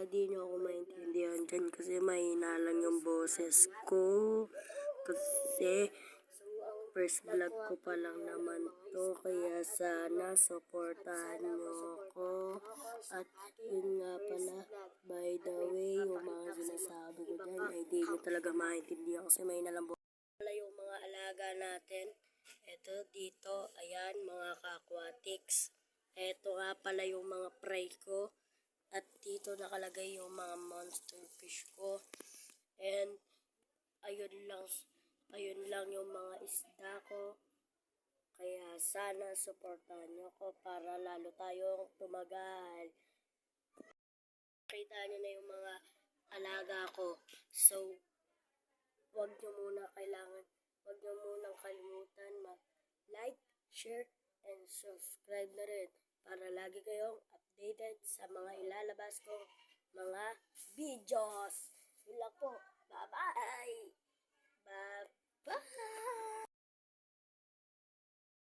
di nyo ako maintindihan dyan kasi mahina lang yung boses ko. Kasi first vlog ko pa lang naman to, kaya sana supportahan nyo ako. At yun nga pala, by the way, yung mga sinasabi ko dyan ay di nyo talaga maintindihan kasi mahina lang boses. Pala yung mga alaga natin. Ito dito, ayan mga ka-aquatics. Ito nga pala yung mga prey ko. At dito nakalagay yung mga monster fish ko. And ayun lang yung mga isda ko. Kaya sana supportahan nyo ko para lalo tayong tumagal. Kita nyo na yung mga alaga ko. So, wag nyo munang kalimutan mag-like, share, and subscribe na rin para lagi kayong updated sa mga ilalabas kong mga videos. Yun lang po. Bye-bye!